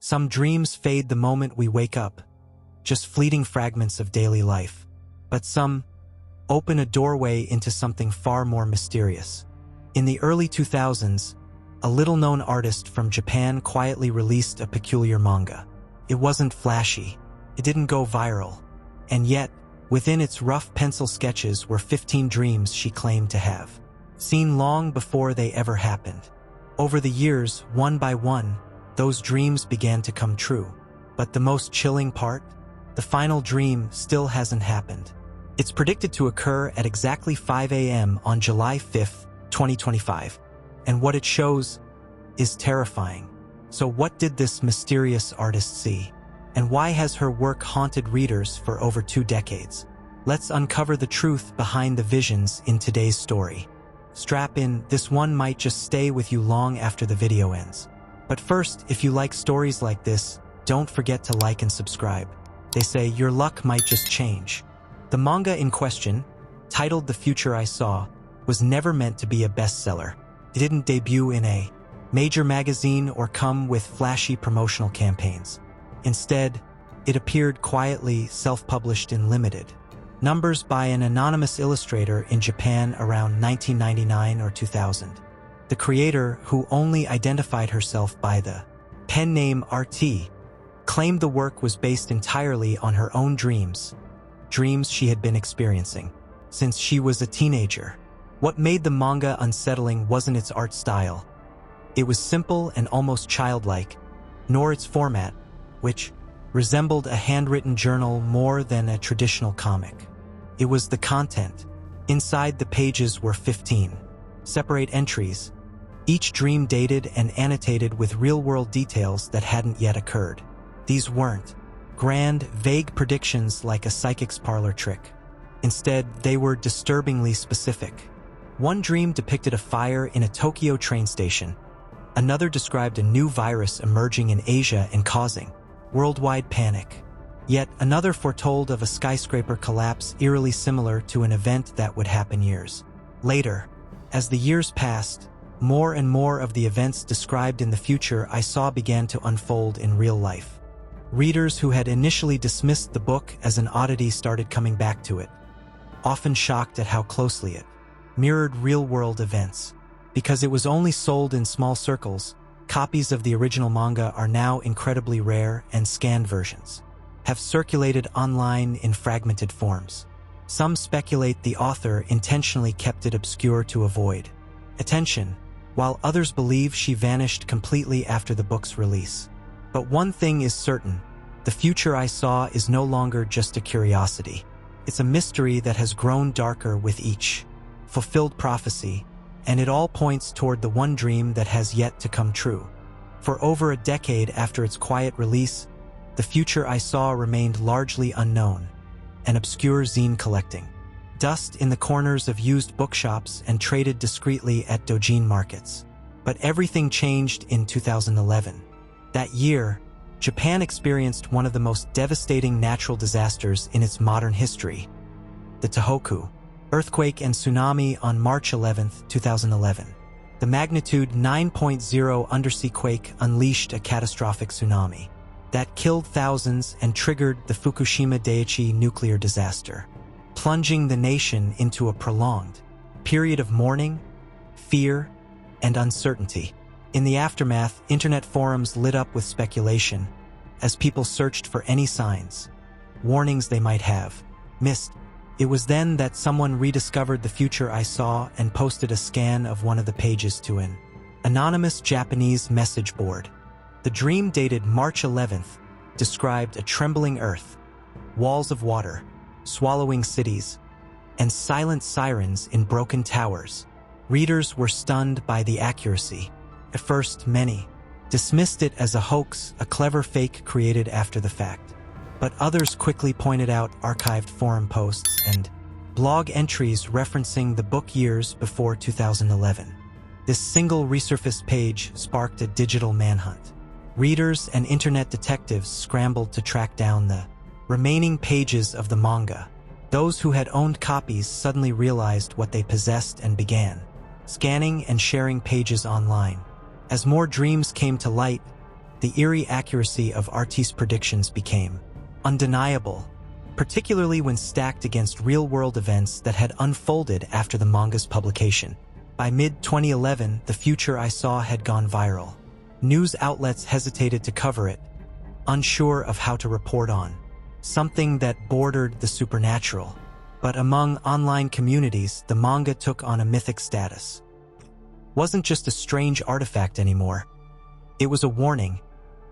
Some dreams fade the moment we wake up, just fleeting fragments of daily life. But some open a doorway into something far more mysterious. In the early 2000s, a little-known artist from Japan quietly released a peculiar manga. It wasn't flashy, it didn't go viral, and yet, within its rough pencil sketches were 15 dreams she claimed to have, seen long before they ever happened. Over the years, one by one, those dreams began to come true. But the most chilling part? The final dream still hasn't happened. It's predicted to occur at exactly 5 a.m. on July 5th, 2025. And what it shows is terrifying. So what did this mysterious artist see? And why has her work haunted readers for over 2 decades? Let's uncover the truth behind the visions in today's story. Strap in, this one might just stay with you long after the video ends. But first, if you like stories like this, don't forget to like and subscribe. They say your luck might just change. The manga in question, titled The Future I Saw, was never meant to be a bestseller. It didn't debut in a major magazine or come with flashy promotional campaigns. Instead, it appeared quietly, self-published in limited numbers by an anonymous illustrator in Japan around 1999 or 2000. The creator, who only identified herself by the pen name RT, claimed the work was based entirely on her own dreams she had been experiencing since she was a teenager. What made the manga unsettling wasn't its art style. It was simple and almost childlike, nor its format, which resembled a handwritten journal more than a traditional comic. It was the content. Inside the pages were 15 separate entries, each dream dated and annotated with real-world details that hadn't yet occurred. These weren't grand, vague predictions like a psychic's parlor trick. Instead, they were disturbingly specific. One dream depicted a fire in a Tokyo train station. Another described a new virus emerging in Asia and causing worldwide panic. Yet another foretold of a skyscraper collapse eerily similar to an event that would happen years later. As the years passed, more and more of the events described in the future I saw began to unfold in real life. Readers who had initially dismissed the book as an oddity started coming back to it, often shocked at how closely it mirrored real-world events. Because it was only sold in small circles, copies of the original manga are now incredibly rare, and scanned versions have circulated online in fragmented forms. Some speculate the author intentionally kept it obscure to avoid attention, while others believe she vanished completely after the book's release. But one thing is certain, The Future I Saw is no longer just a curiosity. It's a mystery that has grown darker with each fulfilled prophecy, and it all points toward the one dream that has yet to come true. For over a decade after its quiet release, The Future I Saw remained largely unknown, an obscure zine collecting dust in the corners of used bookshops and traded discreetly at doujin markets. But everything changed in 2011. That year, Japan experienced one of the most devastating natural disasters in its modern history, the Tohoku earthquake and tsunami on March 11, 2011. The magnitude 9.0 undersea quake unleashed a catastrophic tsunami that killed thousands and triggered the Fukushima Daiichi nuclear disaster, plunging the nation into a prolonged period of mourning, fear, and uncertainty. In the aftermath, internet forums lit up with speculation as people searched for any signs, warnings they might have missed. It was then that someone rediscovered The Future I Saw and posted a scan of one of the pages to an anonymous Japanese message board. The dream, dated March 11th, described a trembling earth, walls of water, swallowing cities, and silent sirens in broken towers. Readers were stunned by the accuracy. At first, many dismissed it as a hoax, a clever fake created after the fact. But others quickly pointed out archived forum posts and blog entries referencing the book years before 2011. This single resurfaced page sparked a digital manhunt. Readers and internet detectives scrambled to track down the remaining pages of the manga. Those who had owned copies suddenly realized what they possessed and began scanning and sharing pages online. As more dreams came to light, the eerie accuracy of artist's predictions became undeniable, particularly when stacked against real-world events that had unfolded after the manga's publication. By mid-2011, the future I saw had gone viral. News outlets hesitated to cover it, unsure of how to report on something that bordered the supernatural. But among online communities, the manga took on a mythic status. Wasn't just a strange artifact anymore. It was a warning,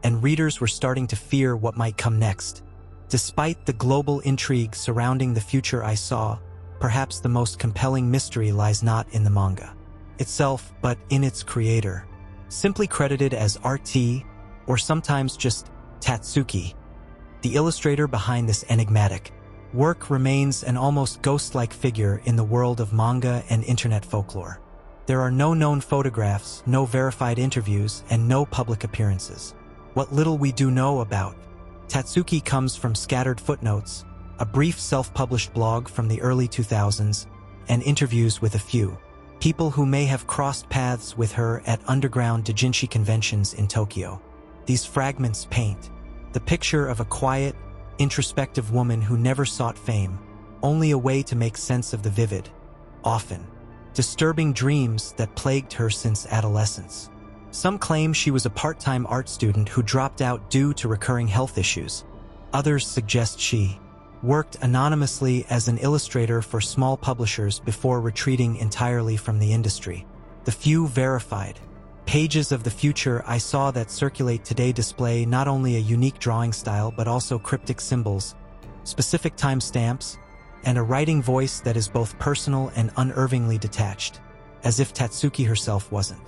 and readers were starting to fear what might come next. Despite the global intrigue surrounding the future I saw, perhaps the most compelling mystery lies not in the manga itself, but in its creator. Simply credited as RT, or sometimes just Tatsuki, the illustrator behind this enigmatic work remains an almost ghost-like figure in the world of manga and internet folklore. There are no known photographs, no verified interviews, and no public appearances. What little we do know about Tatsuki comes from scattered footnotes, a brief self-published blog from the early 2000s, and interviews with a few people who may have crossed paths with her at underground doujinshi conventions in Tokyo. These fragments paint the picture of a quiet, introspective woman who never sought fame, only a way to make sense of the vivid, often disturbing dreams that plagued her since adolescence. Some claim she was a part-time art student who dropped out due to recurring health issues. Others suggest she worked anonymously as an illustrator for small publishers before retreating entirely from the industry. The few verified pages of the future I saw that circulate today display not only a unique drawing style but also cryptic symbols, specific timestamps, and a writing voice that is both personal and unervingly detached, as if Tatsuki herself wasn't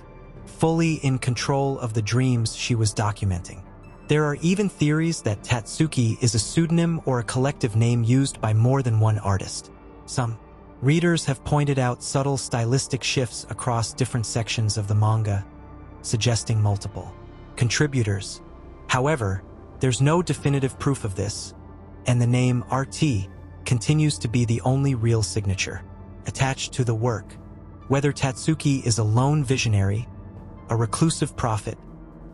fully in control of the dreams she was documenting. There are even theories that Tatsuki is a pseudonym or a collective name used by more than one artist. Some readers have pointed out subtle stylistic shifts across different sections of the manga, suggesting multiple contributors. However, there's no definitive proof of this, and the name RT continues to be the only real signature attached to the work. Whether Tatsuki is a lone visionary, a reclusive prophet,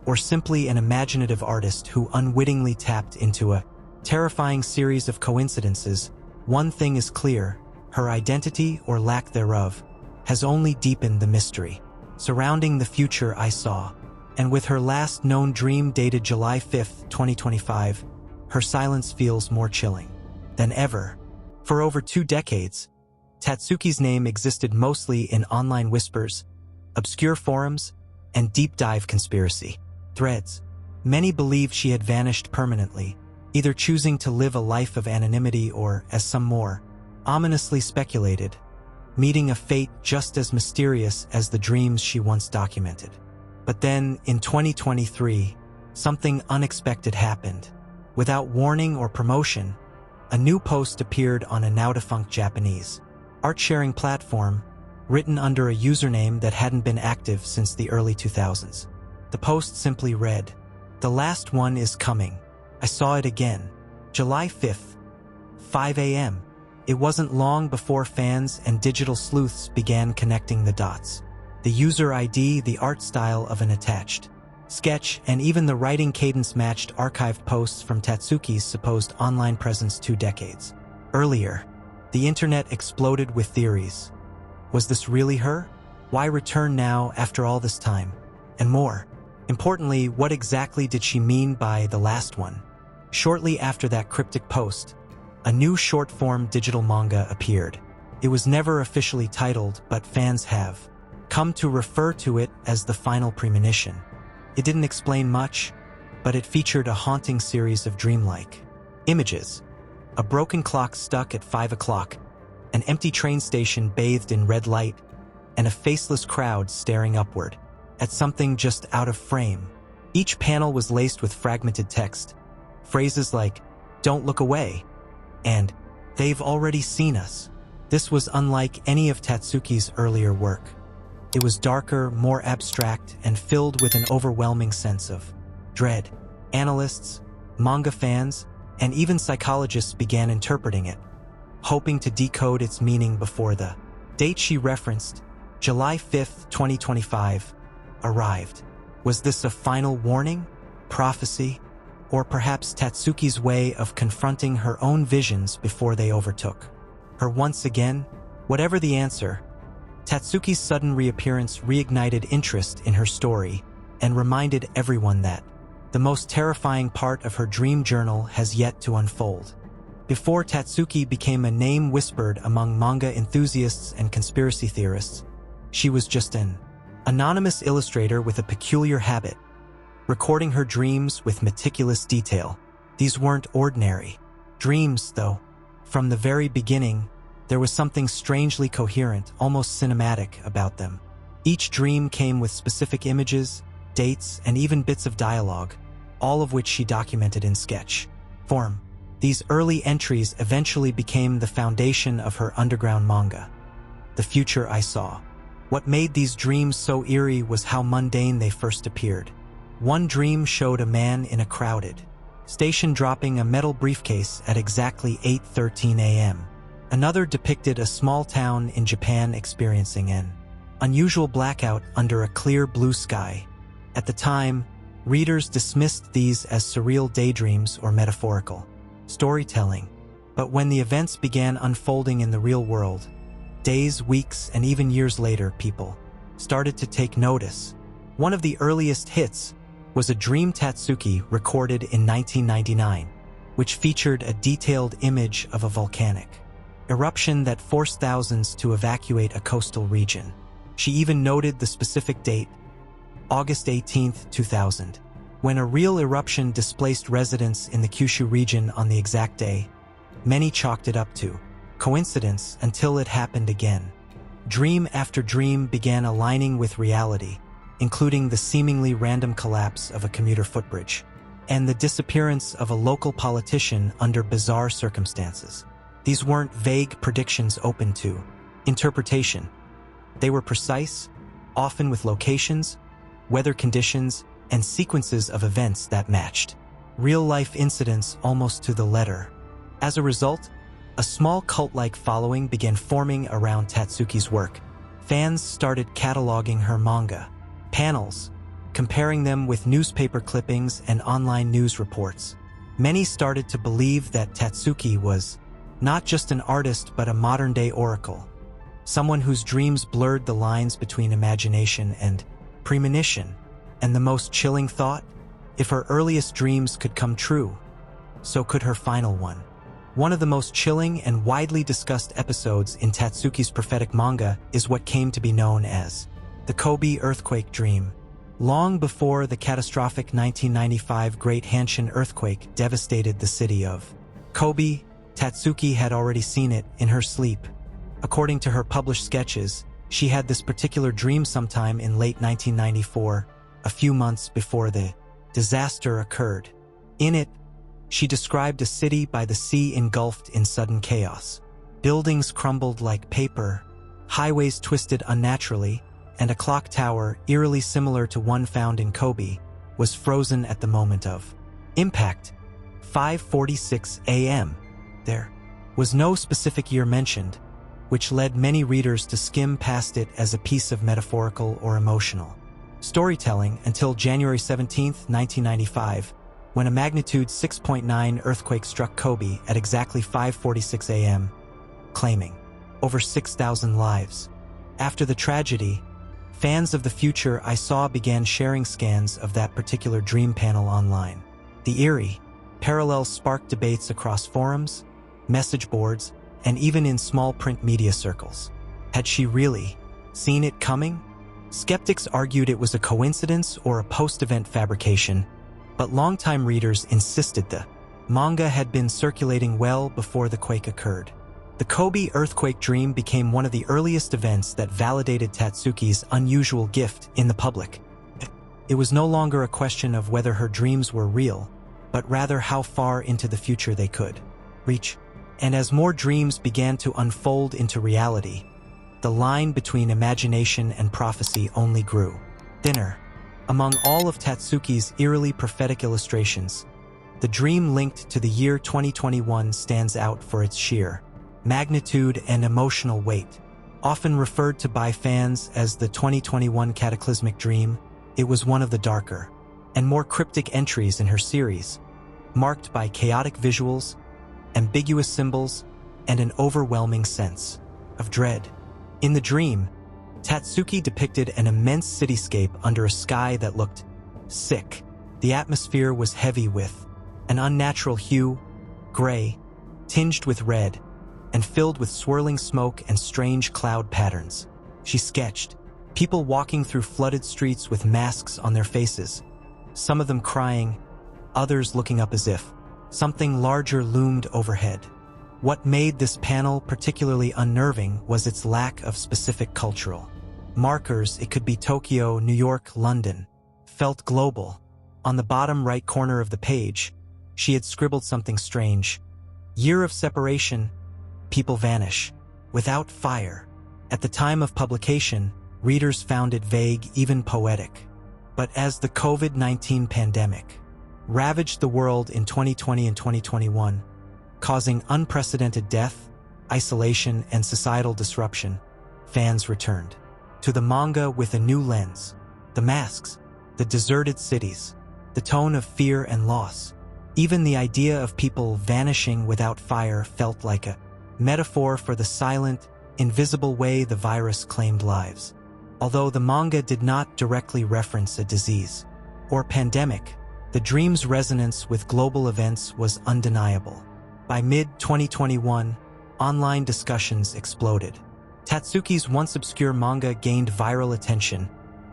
or simply an imaginative artist who unwittingly tapped into a terrifying series of coincidences, one thing is clear: her identity, or lack thereof, has only deepened the mystery surrounding the future I saw. And with her last known dream dated July 5, 2025, her silence feels more chilling than ever. For over 2 decades, Tatsuki's name existed mostly in online whispers, obscure forums, and deep-dive conspiracy threads. Many believed she had vanished permanently, either choosing to live a life of anonymity or, as some more ominously speculated, meeting a fate just as mysterious as the dreams she once documented. But then, in 2023, something unexpected happened. Without warning or promotion, a new post appeared on a now-defunct Japanese art-sharing platform, written under a username that hadn't been active since the early 2000s. The post simply read, "The last one is coming. I saw it again. July 5th, 5 a.m. It wasn't long before fans and digital sleuths began connecting the dots. The user ID, the art style of an attached sketch, and even the writing cadence matched archived posts from Tatsuki's supposed online presence 2 decades earlier. The internet exploded with theories. Was this really her? Why return now after all this time? And more importantly, what exactly did she mean by the last one? Shortly after that cryptic post, a new short-form digital manga appeared. It was never officially titled, but fans have come to refer to it as the final premonition. It didn't explain much, but it featured a haunting series of dreamlike images. A broken clock stuck at 5 o'clock, an empty train station bathed in red light, and a faceless crowd staring upward at something just out of frame. Each panel was laced with fragmented text, phrases like, "Don't look away," and "They've already seen us." This was unlike any of Tatsuki's earlier work. It was darker, more abstract, and filled with an overwhelming sense of dread. Analysts, manga fans, and even psychologists began interpreting it, hoping to decode its meaning before the date she referenced, July 5th, 2025, arrived. Was this a final warning? prophecy, or perhaps Tatsuki's way of confronting her own visions before they overtook her once again? Whatever the answer, Tatsuki's sudden reappearance reignited interest in her story and reminded everyone that the most terrifying part of her dream journal has yet to unfold. Before Tatsuki became a name whispered among manga enthusiasts and conspiracy theorists, she was just an anonymous illustrator with a peculiar habit, recording her dreams with meticulous detail. These weren't ordinary dreams, though. From the very beginning, there was something strangely coherent, almost cinematic, about them. Each dream came with specific images, dates, and even bits of dialogue, all of which she documented in sketch form. These early entries eventually became the foundation of her underground manga, The Future I Saw. What made these dreams so eerie was how mundane they first appeared. One dream showed a man in a crowded station dropping a metal briefcase at exactly 8:13 a.m. Another depicted a small town in Japan experiencing an unusual blackout under a clear blue sky. At the time, readers dismissed these as surreal daydreams or metaphorical storytelling. But when the events began unfolding in the real world, days, weeks, and even years later, people started to take notice. One of the earliest hits was a dream Tatsuki recorded in 1999, which featured a detailed image of a volcanic eruption that forced thousands to evacuate a coastal region. She even noted the specific date, August 18, 2000, when a real eruption displaced residents in the Kyushu region on the exact day. Many chalked it up to coincidence until it happened again. Dream after dream began aligning with reality, including the seemingly random collapse of a commuter footbridge and the disappearance of a local politician under bizarre circumstances. These weren't vague predictions open to interpretation. They were precise, often with locations, weather conditions, and sequences of events that matched real-life incidents almost to the letter. As a result, a small cult-like following began forming around Tatsuki's work. Fans started cataloging her manga panels, comparing them with newspaper clippings and online news reports. Many started to believe that Tatsuki was not just an artist but a modern-day oracle, someone whose dreams blurred the lines between imagination and premonition. And the most chilling thought, if her earliest dreams could come true, so could her final one. One of the most chilling and widely discussed episodes in Tatsuki's prophetic manga is what came to be known as the Kobe earthquake dream. Long before the catastrophic 1995 Great Hanshin earthquake devastated the city of Kobe, Tatsuki had already seen it in her sleep. According to her published sketches, she had this particular dream sometime in late 1994, a few months before the disaster occurred. In it, she described a city by the sea engulfed in sudden chaos. Buildings crumbled like paper, highways twisted unnaturally, and a clock tower, eerily similar to one found in Kobe, was frozen at the moment of impact, 5:46 a.m. There was no specific year mentioned, which led many readers to skim past it as a piece of metaphorical or emotional storytelling until January 17, 1995, when a magnitude 6.9 earthquake struck Kobe at exactly 5:46 a.m., claiming over 6,000 lives. After the tragedy, fans of The Future I Saw began sharing scans of that particular dream panel online. The eerie parallels sparked debates across forums, message boards, and even in small print media circles. Had she really seen it coming? Skeptics argued it was a coincidence or a post-event fabrication, but longtime readers insisted the manga had been circulating well before the quake occurred. The Kobe earthquake dream became one of the earliest events that validated Tatsuki's unusual gift in the public. It was no longer a question of whether her dreams were real, but rather how far into the future they could reach. And as more dreams began to unfold into reality, the line between imagination and prophecy only grew thinner. Among all of Tatsuki's eerily prophetic illustrations, the dream linked to the year 2021 stands out for its sheer magnitude and emotional weight. Often referred to by fans as the 2021 Cataclysmic Dream, it was one of the darker and more cryptic entries in her series, marked by chaotic visuals, ambiguous symbols, and an overwhelming sense of dread. In the dream, Tatsuki depicted an immense cityscape under a sky that looked sick. The atmosphere was heavy with an unnatural hue, gray, tinged with red, and filled with swirling smoke and strange cloud patterns. She sketched people walking through flooded streets with masks on their faces, some of them crying, others looking up as if something larger loomed overhead. What made this panel particularly unnerving was its lack of specific cultural markers. It could be Tokyo, New York, London. Felt global. On the bottom right corner of the page, she had scribbled something strange. Year of separation, people vanish. Without fire. At the time of publication, readers found it vague, even poetic. But as the COVID-19 pandemic ravaged the world in 2020 and 2021, causing unprecedented death, isolation, and societal disruption, fans returned to the manga with a new lens. The masks, the deserted cities, the tone of fear and loss. Even the idea of people vanishing without fire felt like a metaphor for the silent, invisible way the virus claimed lives. Although the manga did not directly reference a disease or pandemic, the dream's resonance with global events was undeniable. By mid-2021, online discussions exploded. Tatsuki's once obscure manga gained viral attention,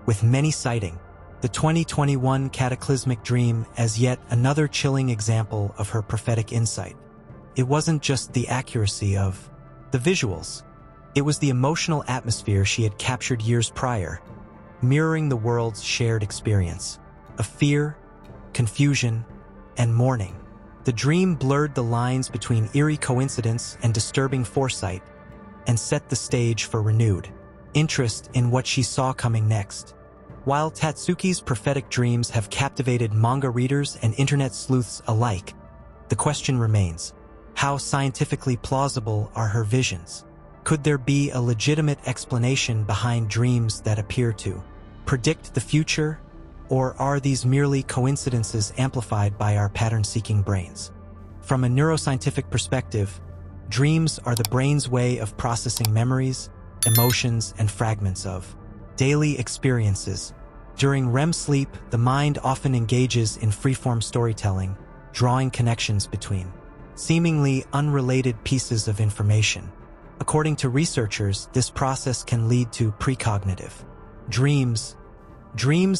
with many citing the 2021 Cataclysmic Dream as yet another chilling example of her prophetic insight. It wasn't just the accuracy of the visuals. It was the emotional atmosphere she had captured years prior, mirroring the world's shared experience of fear, confusion, and mourning. The dream blurred the lines between eerie coincidence and disturbing foresight, and set the stage for renewed interest in what she saw coming next. While Tatsuki's prophetic dreams have captivated manga readers and internet sleuths alike, the question remains: how scientifically plausible are her visions? Could there be a legitimate explanation behind dreams that appear to predict the future, or are these merely coincidences amplified by our pattern-seeking brains? From a neuroscientific perspective, dreams are the brain's way of processing memories, emotions, and fragments of daily experiences. During REM sleep, the mind often engages in freeform storytelling, drawing connections between seemingly unrelated pieces of information. According to researchers, this process can lead to precognitive dreams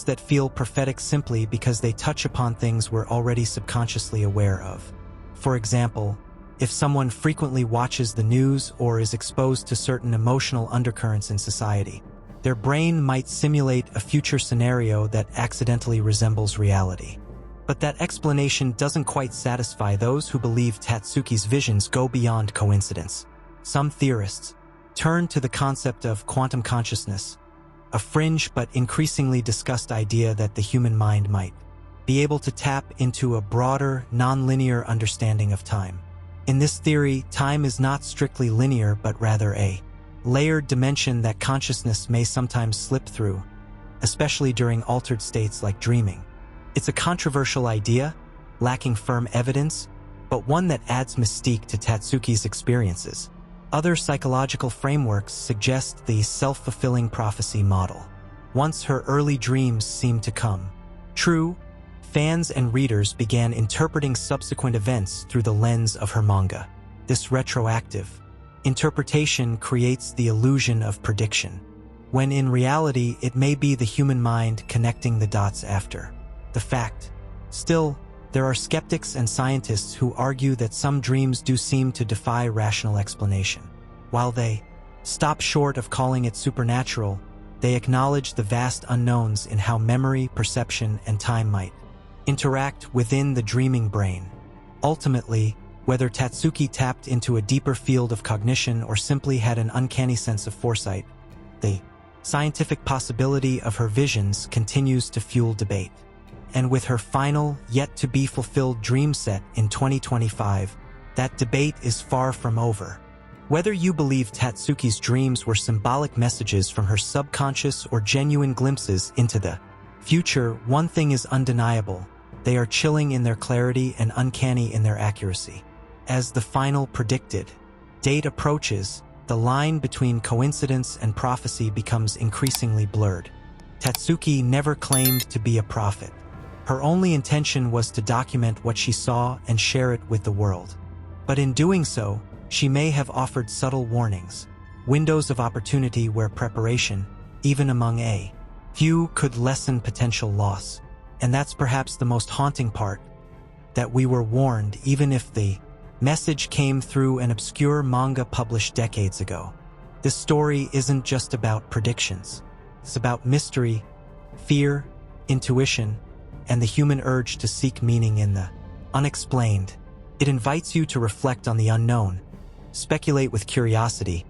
that feel prophetic simply because they touch upon things we're already subconsciously aware of. For example, if someone frequently watches the news or is exposed to certain emotional undercurrents in society, their brain might simulate a future scenario that accidentally resembles reality. But that explanation doesn't quite satisfy those who believe Tatsuki's visions go beyond coincidence. Some theorists turn to the concept of quantum consciousness, a fringe but increasingly discussed idea that the human mind might be able to tap into a broader, non-linear understanding of time. In this theory, time is not strictly linear but rather a layered dimension that consciousness may sometimes slip through, especially during altered states like dreaming. It's a controversial idea, lacking firm evidence, but one that adds mystique to Tatsuki's experiences. Other psychological frameworks suggest the self-fulfilling prophecy model. Once her early dreams seemed to come true, fans and readers began interpreting subsequent events through the lens of her manga. This retroactive interpretation creates the illusion of prediction, when in reality it may be the human mind connecting the dots after the fact. Still, there are skeptics and scientists who argue that some dreams do seem to defy rational explanation. While they stop short of calling it supernatural, they acknowledge the vast unknowns in how memory, perception, and time might interact within the dreaming brain. Ultimately, whether Tatsuki tapped into a deeper field of cognition or simply had an uncanny sense of foresight, the scientific possibility of her visions continues to fuel debate. And with her final, yet-to-be-fulfilled dream set in 2025, that debate is far from over. Whether you believe Tatsuki's dreams were symbolic messages from her subconscious or genuine glimpses into the future, one thing is undeniable. They are chilling in their clarity and uncanny in their accuracy. As the final predicted date approaches, the line between coincidence and prophecy becomes increasingly blurred. Tatsuki never claimed to be a prophet. Her only intention was to document what she saw and share it with the world. But in doing so, she may have offered subtle warnings, windows of opportunity where preparation, even among a few, could lessen potential loss. And that's perhaps the most haunting part, that we were warned even if the message came through an obscure manga published decades ago. This story isn't just about predictions. It's about mystery, fear, intuition, and the human urge to seek meaning in the unexplained. It invites you to reflect on the unknown, speculate with curiosity,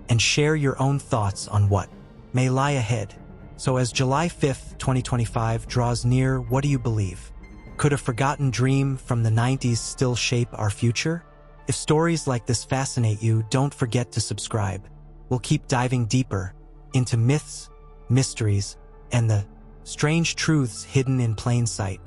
and share your own thoughts on what may lie ahead. So as July 5th, 2025 draws near, what do you believe? Could a forgotten dream from the 90s still shape our future? If stories like this fascinate you, don't forget to subscribe. We'll keep diving deeper into myths, mysteries, and the strange truths hidden in plain sight.